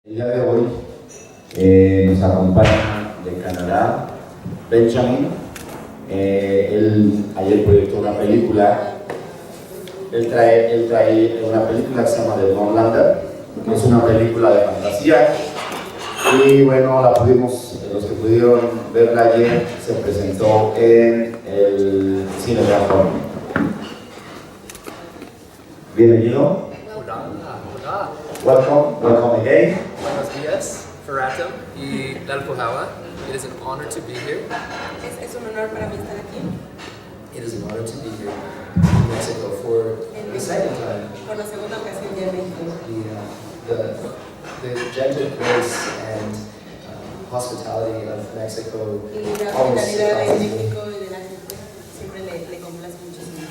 El día de hoy nos acompaña de Canadá Benjamin. Él ayer proyectó una película. Él trae una película que se llama Northlander, que es una película de fantasía. Y bueno, los que pudieron verla ayer, se presentó en el CineNT.com. Bienvenido. Hola. Welcome again. Buenos días, Feratum y Dalpuhawa. It is an honor to be here. Es un honor para mí estar aquí. It is an honor to be here in Mexico for the second time. Por la segunda ocasión ya en México. The gentle grace and hospitality of Mexico Y la always hospitalidad de surprises me. México y de la gente siempre le complace muchísimo.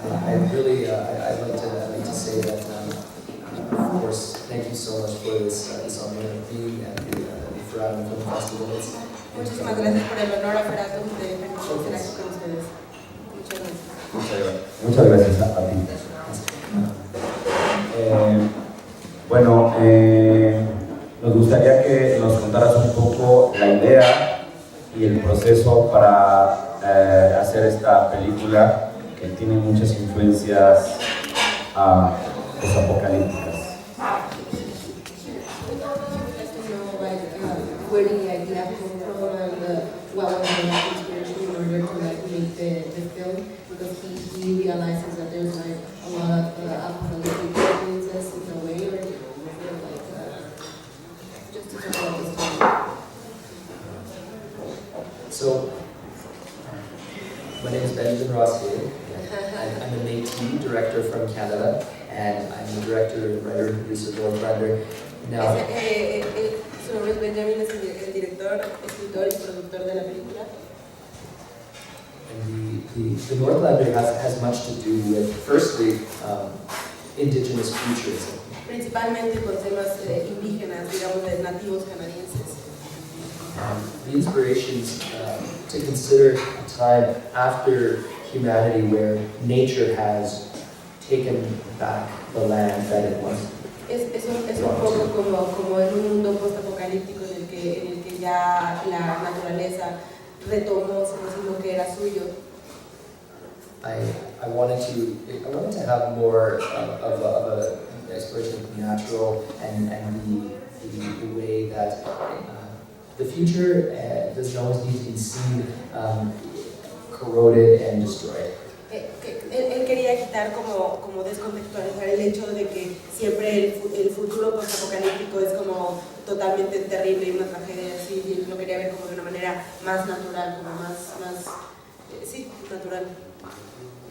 I'd like to say that, of course, thank you so much for this honor of being at the Feratum Film Festival. Muchísimas gracias por el honor a Feratum de estar aquí con ustedes. Muchas gracias. Muchas gracias a ti. Nos gustaría que nos contaras un poco la idea y el proceso para hacer esta película que tiene muchas influencias apocalípticas. Where did the idea come from and what was the inspiration in order to make the film? Because he realizes that there's a lot of apocalyptic influences in a way, or just to talk about this story. So, my name is Benjamin Rossier. I'm a Métis director from Canada, and I'm the director, writer, and producer of Northlander. Now, Su nombre es Benjamin, es el director, escritor y productor de la película. and the Northlander has much to do with, firstly, indigenous futurism. Principalmente con temas indígenas, digamos, de nativos canadienses. The inspirations to consider a time after humanity where nature has taken back the land that it was. Es un poco como en un mundo post-apocalíptico en el que ya la naturaleza retomó lo que era suyo. I wanted to have more of an exploration of the natural and the way that the future doesn't always need to be seen corroded and destroyed. Él quería quitar como descontextualizar el hecho de que siempre el futuro post-apocalíptico es como totalmente terrible y una tragedia así, y él lo quería ver como de una manera más natural, como más natural.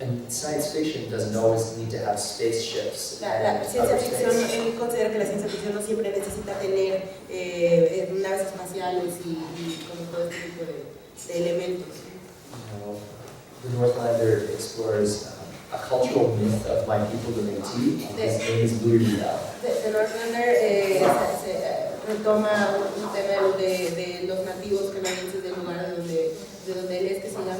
And science fiction doesn't always need to have spaceships. La ciencia ficción, él considera que la ciencia ficción no siempre necesita tener naves espaciales y como todo este tipo de elementos. The Northlander explores a cultural myth of my people, the Métis. His name is Louis Riel. The Northlander retoma un tema de los nativos canadienses del lugar de donde él es, que se llama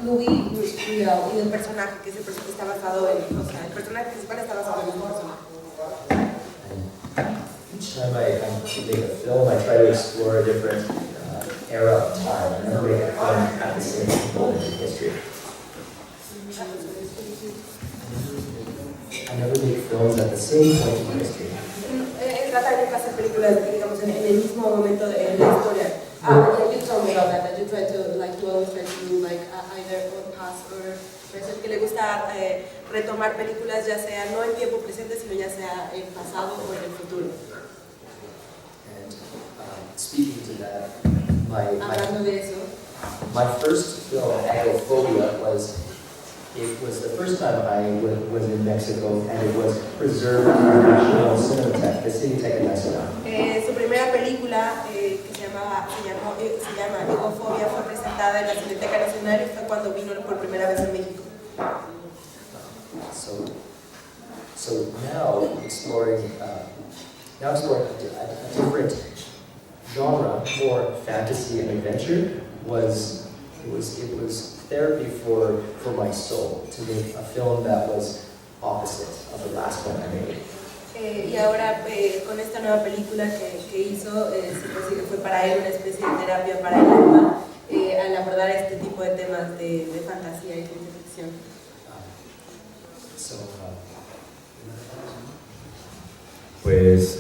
Louis Riel, y el personaje que está basado en, o sea, el personaje principal está basado en un personaje. Each time I make a film, I try to explore a different era of time. I never make a film at the same moment in history. I never make films at the same point in history. Trata de nunca hacer películas, digamos, en el mismo momento de la historia. You told me about that you try to, you always try to do, either on past or present, que le gusta retomar películas, ya sea no en tiempo presente, sino ya sea en pasado o en el futuro. And speaking to that, Hablando de eso, my first film, Agophobia, was the first time I was in Mexico, and it was preserved in the National CineNT, the CineNT Nacional. su primera película, que se llama Agophobia, fue presentada en la Cineteca Nacional y fue cuando vino por primera vez en México. So now exploring a different genre, more fantasy and adventure, was therapy for my soul, to make a film that was opposite of last one I made. Y ahora con esta nueva película que hizo, fue para él una especie de terapia para el alma al abordar este tipo de temas de fantasía y ciencia ficción. Pues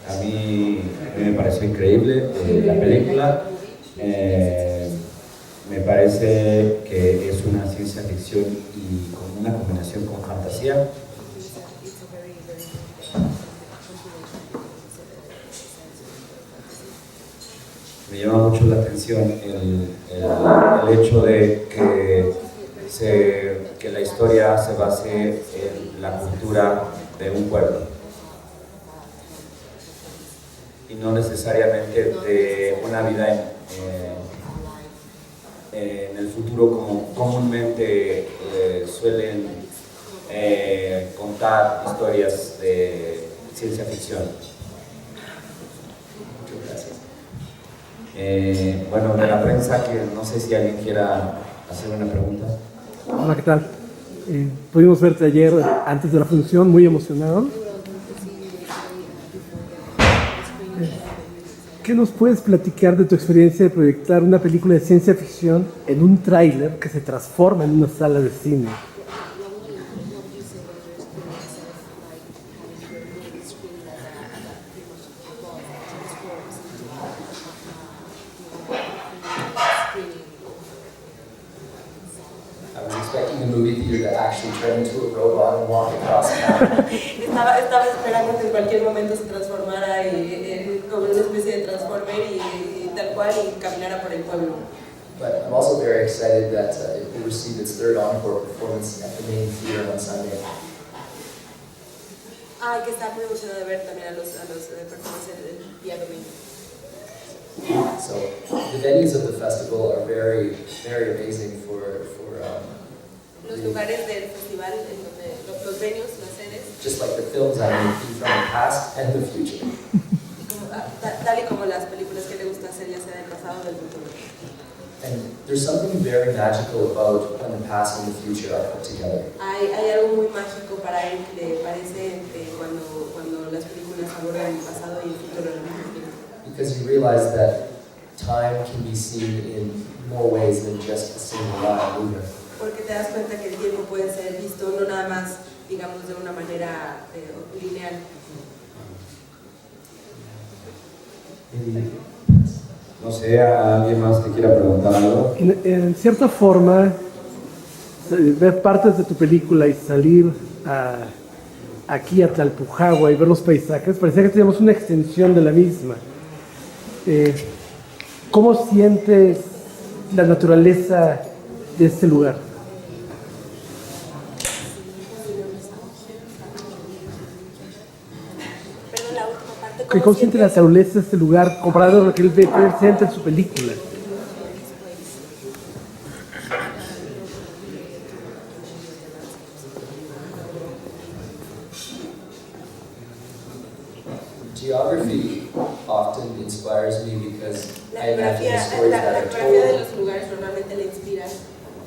a mí me pareció increíble la película. Me parece que es una ciencia ficción y con una combinación con fantasía. Me llama mucho la atención el hecho de que la historia se base en la cultura de un pueblo y no necesariamente de una vida en el futuro como comúnmente suelen contar historias de ciencia ficción. Bueno, de la prensa, que no sé si alguien quiera hacer una pregunta. Hola, ¿qué tal? Pudimos verte ayer antes de la función, muy emocionado. ¿Qué nos puedes platicar de tu experiencia de proyectar una película de ciencia ficción en un tráiler que se transforma en una sala de cine? Estaba esperando que en cualquier momento se transformara como una especie de transformer y tal cual y caminara por el pueblo. But I'm also very excited that it will receive its third encore performance at the main theater on Sunday. Que está muy emocionado de ver también a los performances el día domingo. So the venues of the festival are very, very amazing for los lugares del festival, en donde los venues, las sedes. Just like the films I made from the past and the future. Tal y como las películas que le gusta hacer, ya sea del pasado o del futuro. And there's something very magical about when the past and the future are put together. Hay algo muy mágico para él que le parece cuando las películas abordan el pasado y el futuro al mismo tiempo. Because you realize that time can be seen in more ways than just a single line moving. Porque te das cuenta que el tiempo puede ser visto no nada más, digamos, de una manera lineal. No sé, ¿a alguien más que quiera preguntar algo? En cierta forma, ver partes de tu película y salir aquí a Tlalpujahua y ver los paisajes, parecía que teníamos una extensión de la misma. ¿Cómo sientes la naturaleza de este lugar? ¿Cómo siente la naturaleza de este lugar comparado con lo que él presenta en su película? Geography often inspires me because La I imagine the geografía stories that are de told los lugares normalmente le inspira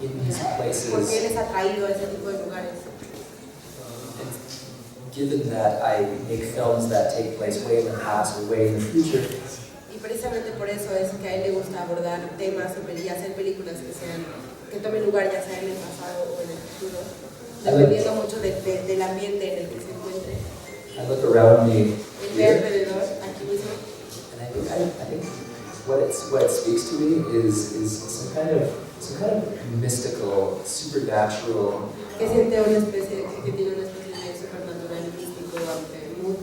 in these places. porque él es atraído a ese tipo de lugares. Given that I make films that take place way in the past or way in the future, Y precisamente por eso es que a él le gusta abordar temas y hacer películas que tomen lugar ya sea en el pasado o en el futuro, dependiendo mucho del ambiente en el que se encuentre. I look around me El ve alrededor, aquí mismo. and I think what it speaks to me is some kind of mystical, supernatural. Que siente una especie, que tiene una especie de supernatural místico, mood.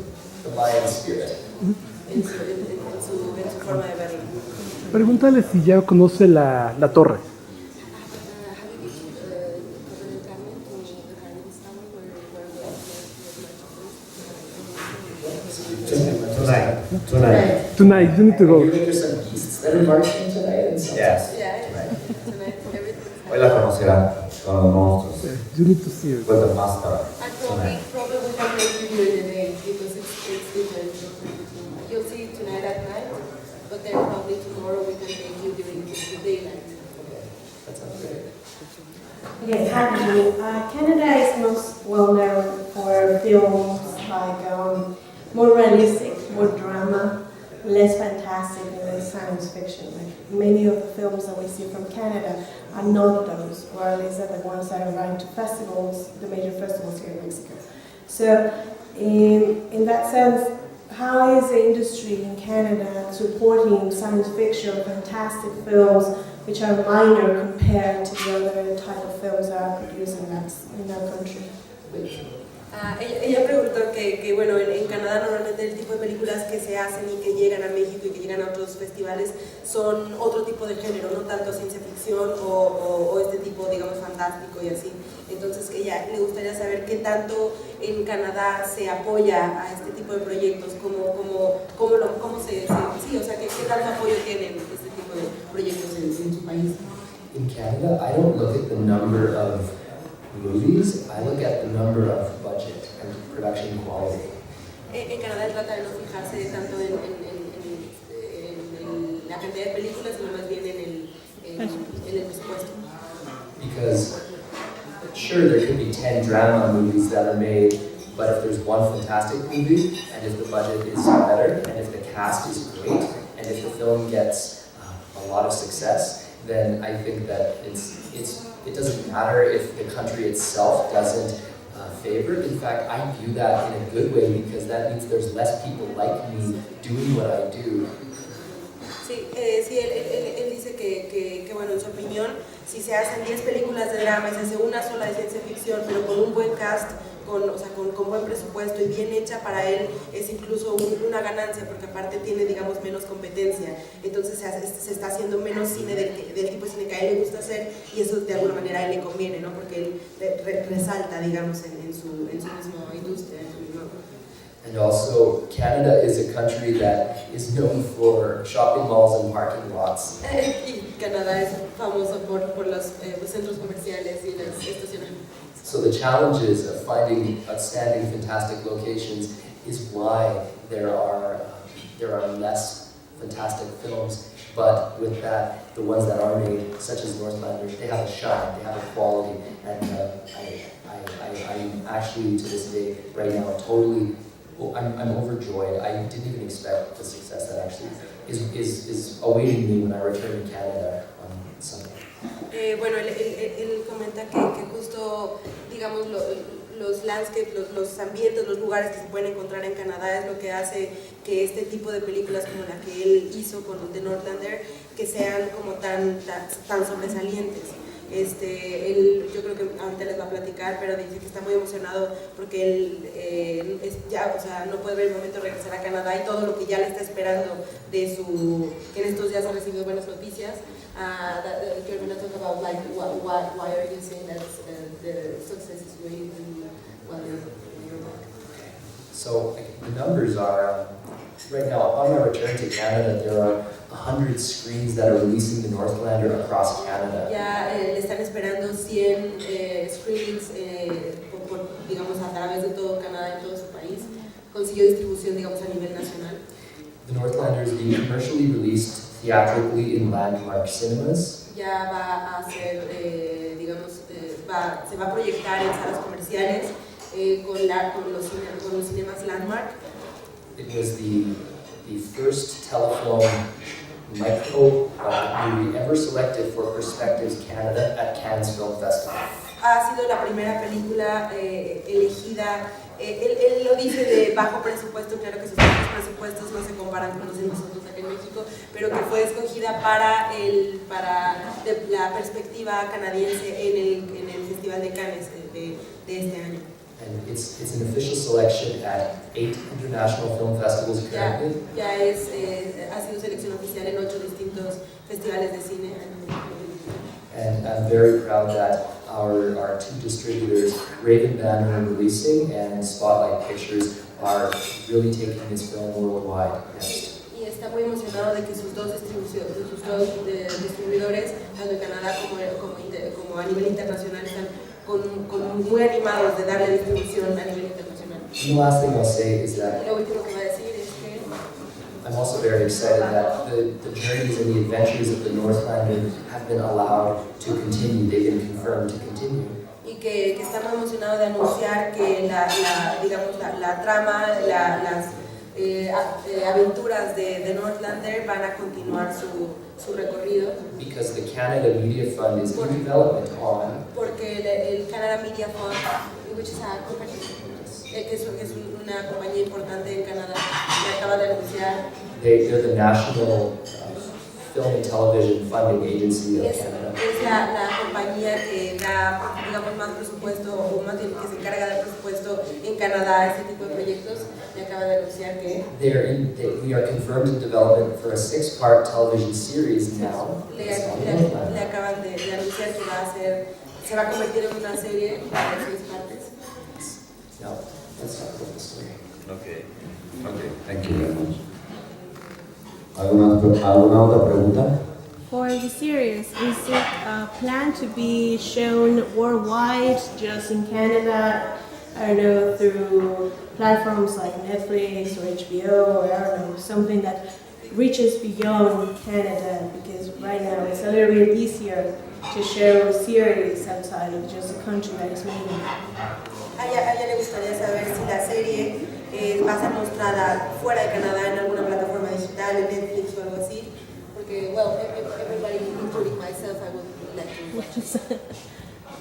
The Mayan spirit. En su forma de verlo. Pregúntale si ya conoce la torre. Tonight, you need to I go. hear that there's some beasts that are marching tonight and something. Yes. Tonight, everything. Hoy la conocerá con los monstruos. You need to see it. With the master. And probably we can make it during the day because it's different. You'll see it tonight at night, but then probably tomorrow we can take you during the daylight. That sounds great. Yes, hi. Canada is most well known for films like more realistic, more drama, less fantastic and less science fiction. Like many of the films that we see from Canada are not those, or at least are the ones that are running to festivals, the major festivals here in Mexico. So in that sense, how is the industry in Canada supporting science fiction, fantastic films, which are minor compared to the other type of films that are produced in that country? Ella preguntó que bueno, en Canadá normalmente el tipo de películas que se hacen y que llegan a México y que llegan a otros festivales son otro tipo de género, no tanto ciencia ficción o este tipo, digamos, fantástico y así. Entonces que ella le gustaría saber qué tanto en Canadá se apoya a este tipo de proyectos, cómo se sí, o sea, qué tanto apoyo tienen este tipo de proyectos en su país. In Canada, I don't look at the number of movies, I look at the number of budget and production quality. En Canadá trata de no fijarse tanto en la cantidad de películas, sino más bien en el presupuesto. Because sure, there could be 10 drama movies that are made, but if there's one fantastic movie, and if the budget is better, and if the cast is great, and if the film gets a lot of success, then I think that it doesn't matter if the country itself doesn't favor it. In fact, I view that in a good way because that means there's less people like me doing what I do. Sí, él dice que, bueno, en su opinión, si se hacen 10 películas de drama y se hace una sola de ciencia ficción, pero con un buen cast, con buen presupuesto y bien hecha, para él es incluso una ganancia, porque aparte tiene, digamos, menos competencia. Entonces se está haciendo menos cine del tipo de cine que a él le gusta hacer, y eso de alguna manera a él le conviene, ¿no? Porque él resalta, digamos, en su misma industria, en su mismo... And also, Canada is a country that is known for shopping malls and parking lots. Y Canadá es famoso por los centros comerciales y las estacionamientos. So the challenges of finding outstanding, fantastic locations is why there are less fantastic films. But with that, the ones that are made, such as Northlander, they have a shine, they have a quality, and I'm actually to this day, right now, I'm overjoyed. I didn't even expect the success that actually is awaiting me when I return to Canada on Sunday. Bueno, él comenta que justo, digamos, los landscapes, los ambientes, los lugares que se pueden encontrar en Canadá es lo que hace que este tipo de películas como la que él hizo con The Northlander, que sean como tan sobresalientes. Yo creo que ahorita les va a platicar, pero dice que está muy emocionado porque él no puede ver el momento de regresar a Canadá y todo lo que ya le está esperando que en estos días ha recibido buenas noticias. You're going to talk about like why are you saying that the success is waiting while you're back? So the numbers are, right now, upon my return to Canada, there are 100 screens that are releasing the Northlander across Canada. Ya le están esperando 100 screens, digamos, a través de todo Canadá, en todo su país. Consiguió distribución, digamos, a nivel nacional. The Northlander is being commercially released theatrically in landmark cinemas. Ya va a ser, digamos, se va a proyectar en salas comerciales con los cinemas Landmark. It was the first telefilm micro movie ever selected for Perspectives Canada at Cannes Film Festival. Ha sido la primera película elegida. Él lo dice de bajo presupuesto, claro que sus bajos presupuestos no se comparan con los de nosotros acá en México, pero que fue escogida para la perspectiva canadiense en el Festival de Cannes de este año. And it's an official selection at 8 international film festivals currently. Ha sido selección oficial en 8 distintos festivales de cine. And I'm very proud that our two distributors, Raven Banner Releasing and Spotlight Pictures, are really taking this film worldwide next. Y está muy emocionado de que sus dos distribuidores, tanto en Canadá como a nivel internacional, están muy animados de darle distribución a nivel internacional. And the last thing I'll say is that Lo último que va a decir es que I'm also very excited that the journeys and the adventures of the Northlander have been allowed to continue. They've been confirmed to continue. y que está muy emocionado de anunciar que digamos, la trama, las aventuras de Northlander van a continuar su recorrido. Because the Canada Media Fund is in development on Porque el Canada Media Fund, which is a company, que es una compañía importante en Canadá, que acaba de anunciar. they're the National Film and Television Funding Agency of Canada. Es la compañía que da, digamos, más presupuesto, o más bien que se encarga del presupuesto en Canadá a este tipo de proyectos, y acaba de anunciar que We are confirmed in development for a 6-part television series now. le acaban de anunciar que se va a convertir en una serie de 6 partes. No, let's talk about the story. Okay, thank you very much. ¿Alguna otra pregunta? For the series, is it planned to be shown worldwide, just in Canada, I don't know, through platforms like Netflix or HBO, or I don't know, something that reaches beyond Canada? Because right now it's a little bit easier to show series outside of just the country that is making it. A ella le gustaría saber si la serie va a ser mostrada fuera de Canadá en alguna plataforma digital, en Netflix o algo así. Porque, well, everybody, including myself, I would like to watch.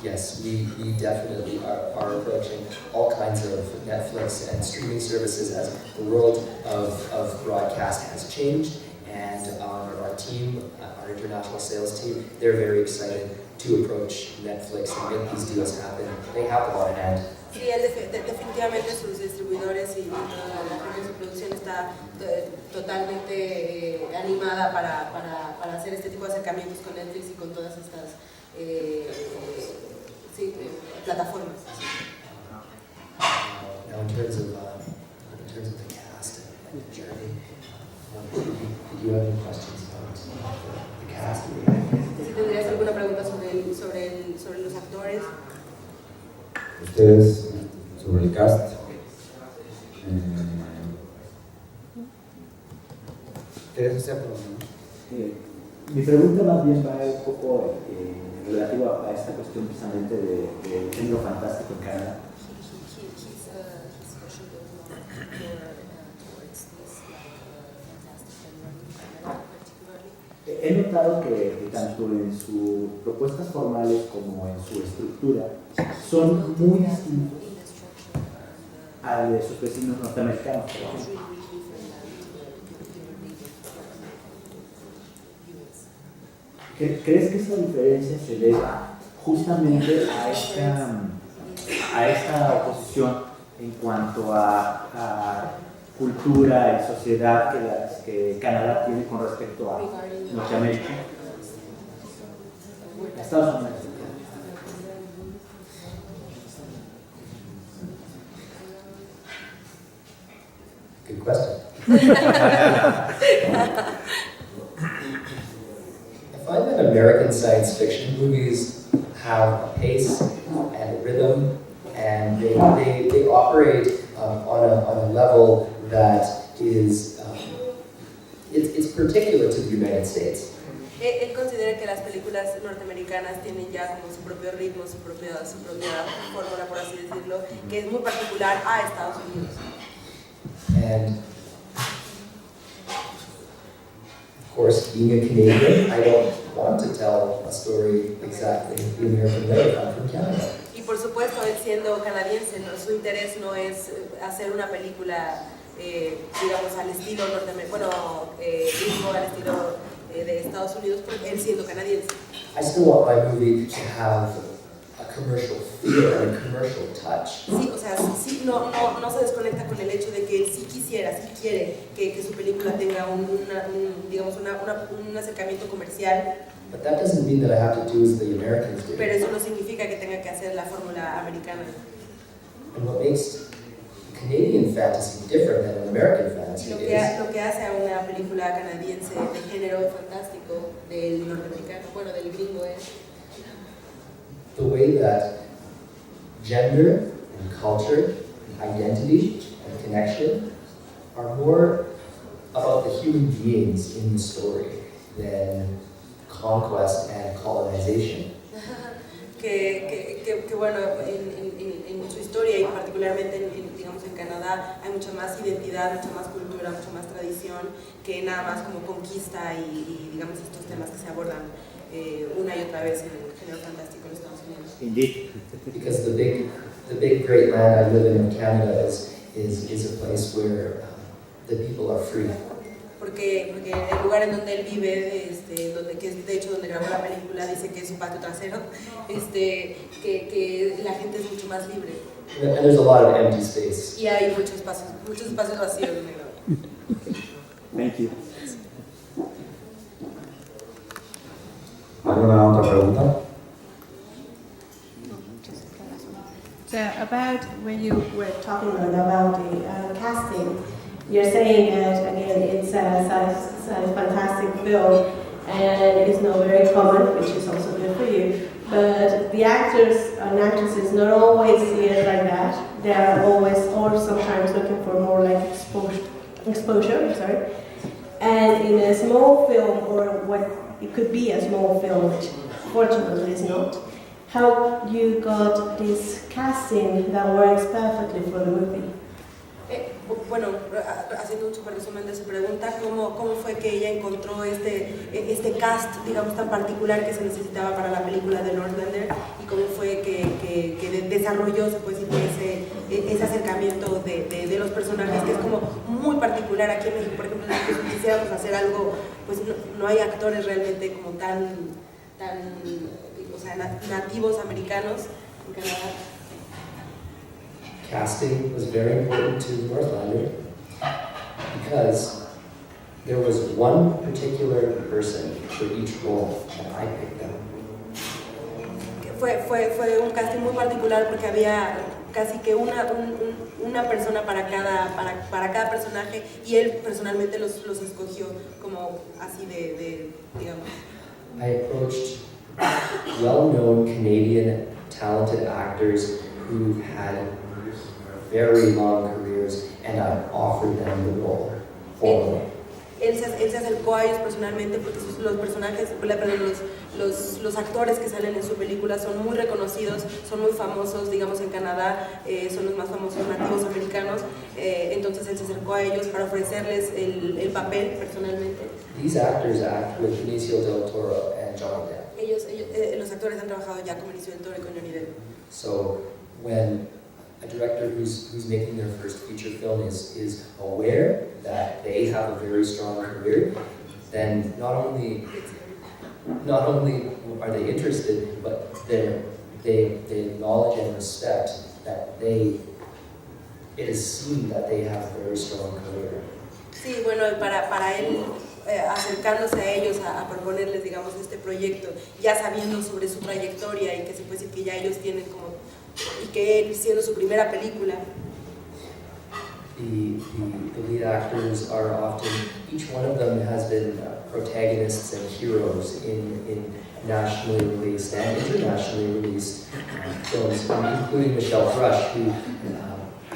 Yes, we definitely are approaching all kinds of Netflix and streaming services as the world of broadcast has changed, and our team, our international sales team, they're very excited to approach Netflix and make these deals happen. They have them on hand. Sí, él definitivamente sus distribuidores y toda la gente de su producción está totalmente animada para hacer este tipo de acercamientos con Netflix y con todas estas plataformas. Now, in terms of the cast and the journey, did you have any questions about the cast? Si tendrías alguna pregunta sobre los actores. Ustedes, sobre el cast. ¿Quieres hacer preguntas? Mi pregunta más bien va un poco relativo a esta cuestión precisamente del género fantástico en Canadá. He notado que tanto en sus propuestas formales como en su estructura son muy distintos a de sus vecinos norteamericanos, por ejemplo. ¿Crees que esa diferencia se debe justamente a esta oposición en cuanto a cultura y sociedad que Canadá tiene con respecto a Norteamérica? Estados Unidos. Good question. I find that American science fiction movies have a pace and a rhythm, and they operate on a level that is it's particular to the United States. Él considera que las películas norteamericanas tienen ya como su propio ritmo, su propia fórmula, por así decirlo, que es muy particular a Estados Unidos. And of course, being a Canadian, I don't want to tell a story exactly the American way. I'm from Canada. Y por supuesto, él siendo canadiense, su interés no es hacer una película, digamos, al estilo norteamericano, gringo, al estilo de Estados Unidos, porque él siendo canadiense. I still want my movie to have a commercial feel and a commercial touch. Sí, o sea, sí, no se desconecta con el hecho de que él sí quiere que su película tenga digamos, un acercamiento comercial. But that doesn't mean that I have to do as the Americans do. Pero eso no significa que tenga que hacer la fórmula americana. And what makes Canadian fantasy different than an American fantasy Lo que hace a una película canadiense de género fantástico del norteamericano, bueno, del gringo, es the way that gender and culture, identity and connection are more about the human beings in the story than conquest and colonization. que que bueno, en su historia y particularmente digamos en Canadá hay mucha más identidad, mucha más cultura, mucha más tradición que nada más como conquista y digamos estos temas que se abordan una y otra vez en el género fantástico en Estados Unidos. Indeed. Because the big great land I live in Canada is a place where the people are free. Porque el lugar en donde él vive, que es de hecho donde grabó la película, dice que es su patio trasero, que la gente es mucho más libre. And there's a lot of empty space. Y hay muchos espacios vacíos donde grabar. Thank you. ¿Alguna otra pregunta? So about when you were talking about the casting, you're saying that again it's a fantastic film and it's not very common, which is also good for you. But the actors and actresses not always see it like that. They are always or sometimes looking for more like exposure. Sorry. And in a small film, or what it could be a small film, which fortunately is not, how you got this casting that works perfectly for the movie? Bueno, haciendo un super resumen de su pregunta, ¿cómo fue que ella encontró este cast, digamos, tan particular que se necesitaba para la película de Northlander? ¿Y cómo fue que desarrolló, se puede decir, ese acercamiento de los personajes, que es como muy particular aquí en México? Por ejemplo, si quisiéramos hacer algo, pues no hay actores realmente como tan o sea, nativos americanos en Canadá. Casting was very important to Northlander because there was one particular person for each role and I picked them. Fue un casting muy particular porque había casi que una persona para cada personaje y él personalmente los escogió como así digamos. I approached well-known Canadian talented actors who had very long careers and I offered them the role for them. Él se acercó a ellos personalmente porque los personajes, los actores que salen en su película son muy reconocidos, son muy famosos, digamos en Canadá, son los más famosos nativos americanos, entonces él se acercó a ellos para ofrecerles el papel personalmente. These actors act with Benicio del Toro and Johnny Depp. Los actores han trabajado ya con Benicio del Toro y con Johnny Depp. So when a director who's making their first feature film is aware that they have a very strong career, then not only are they interested, but they acknowledge and respect that it is seen that they have a very strong career. Sí, bueno, para él acercándose a ellos a proponerles, digamos, este proyecto, ya sabiendo sobre su trayectoria y que se puede decir que ya ellos tienen como, y que él siendo su primera película. The lead actors are often, each one of them has been protagonists and heroes in nationally released and internationally released films, including Michelle Thrush, who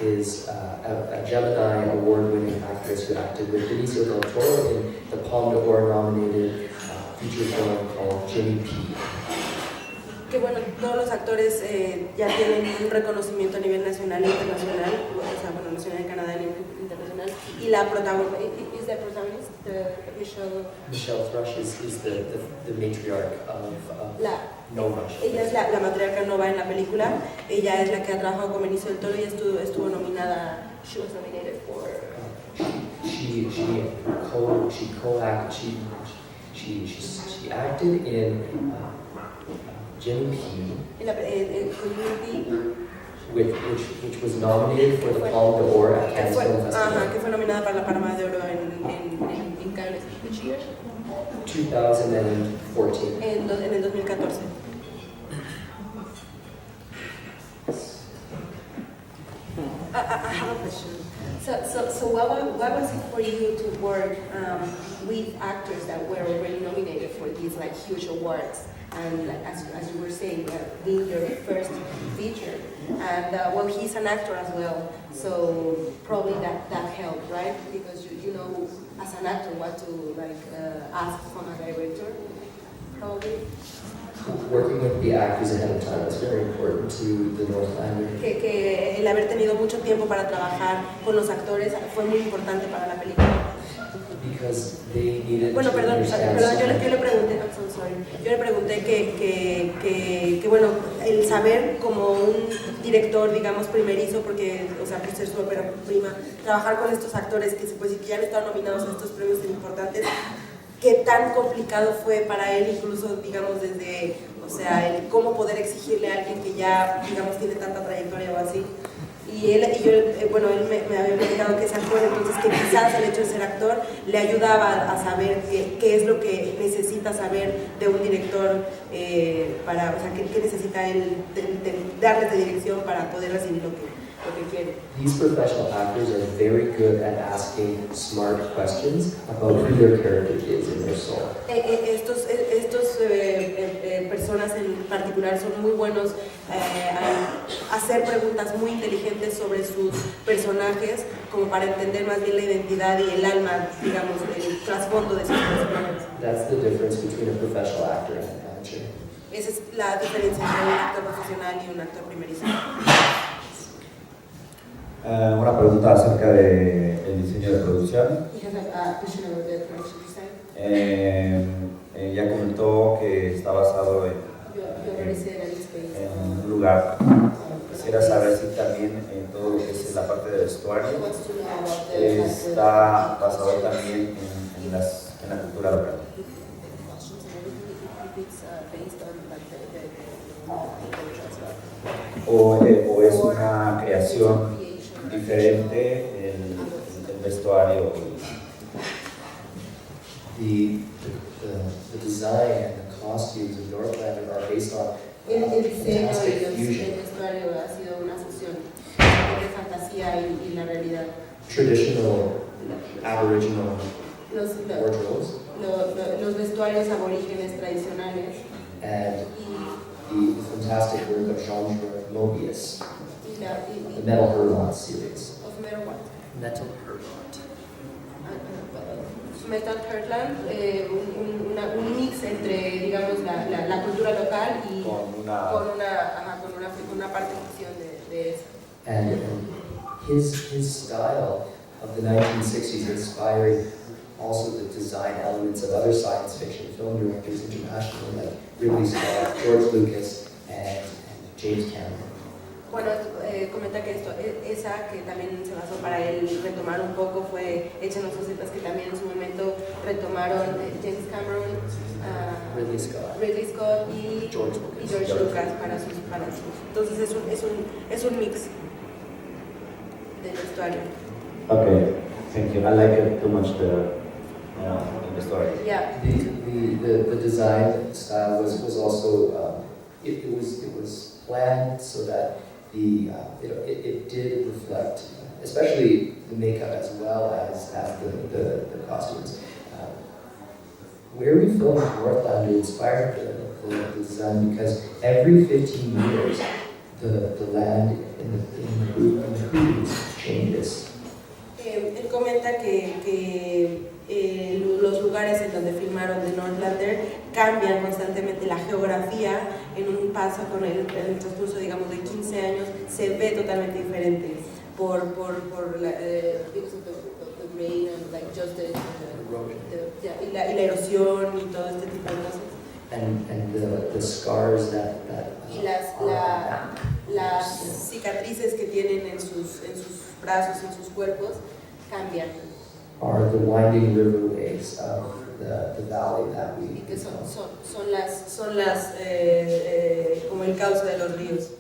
is a Gemini award-winning actress who acted with Benicio del Toro in the Palme d'Or nominated feature film called Jimmy P. Que bueno, todos los actores ya tienen un reconocimiento a nivel nacional e internacional, o sea, bueno, nacional en Canadá y internacional, y la protagonista, ¿es la protagonista? Michelle Thrush is the matriarch of Nova. Ella es la matriarca Nova en la película, ella es la que ha trabajado con Benicio del Toro y estuvo nominada, she was nominated for... She acted in Jimmy P, which was nominated for the Palme d'Or at Cannes Film Festival. Que fue nominada para la Palma de Oro en Cannes. Which year? 2014. En el 2014. I have a question. So why was it for you to work with actors that were already nominated for these like huge awards? And like, as you were saying, being your first feature, and well, he's an actor as well, so probably that helped, right? Because you know, as an actor, what to like ask from a director, probably. working with the actors ahead of time was very important to the Northlander. Que el haber tenido mucho tiempo para trabajar con los actores fue muy importante para la película. Because they needed Bueno, to perdón, understand yo le pregunté, I'm so sorry. Yo le pregunté que bueno, el saber como un director, digamos, primerizo, porque, o sea, por ser su ópera prima, trabajar con estos actores que pues, ya han estado nominados a estos premios tan importantes, qué tan complicado fue para él, incluso, digamos, desde, o sea, el cómo poder exigirle a alguien que ya, digamos, tiene tanta trayectoria o así. Y él me había platicado que es actor, entonces que quizás el hecho de ser actor le ayudaba a saber qué es lo que necesita saber de un director, o sea, qué necesita él darle de dirección para poder recibir lo que quiere. These professional actors are very good at asking smart questions about who their character is in their soul. Estos personas en particular son muy buenos a hacer preguntas muy inteligentes sobre sus personajes, como para entender más bien la identidad y el alma, digamos, el trasfondo de sus personajes. That's the difference between a professional actor and an amateur. Esa es la diferencia entre un actor profesional y un actor primerizo. Una pregunta acerca del diseño de producción. Ya comentó que está basado en un lugar. Quisiera saber si también en todo lo que es la parte del vestuario está basado también en la cultura local. O es una creación diferente el vestuario. The design and the costumes of Northlander are based on El diseño fantastic y el fusion. vestuario ha sido una fusión de fantasía y la realidad. Traditional Aboriginal Los vestuarios aborígenes tradicionales and the fantastic work of Jean Mobius, y the Metal Hurlant series. of Metal What? Metal Hurlant. Metal Heartland, un mix entre, digamos, la cultura local y con una parte fusión de eso. And his style of the 1960s inspired also the design elements of other science fiction film directors internationally, like Ridley Scott, George Lucas, and James Cameron. Bueno, comenta que esa que también se basó para él retomar un poco fue hecha en los 60s, que también en su momento retomaron James Cameron, Ridley Scott y George Lucas para sus. Entonces es un mix del vestuario. Okay, thank you. I like it too much the story. Yeah. The design style was also it was planned so that it did reflect, especially the makeup as well as the costumes. Where we filmed Northlander inspired the design because every 15 years the land in the Hoosiers changes. Él comenta que los lugares en donde filmaron de Northlander cambian constantemente, la geografía en un paso con el transcurso, digamos, de 15 años se ve totalmente diferente por la because of the rain and like just y la erosión y todo este tipo de cosas. And the scars that y las cicatrices que tienen en sus brazos, en sus cuerpos, cambian. Are the winding riverways of the valley that we Y que son las como el cauce de los ríos.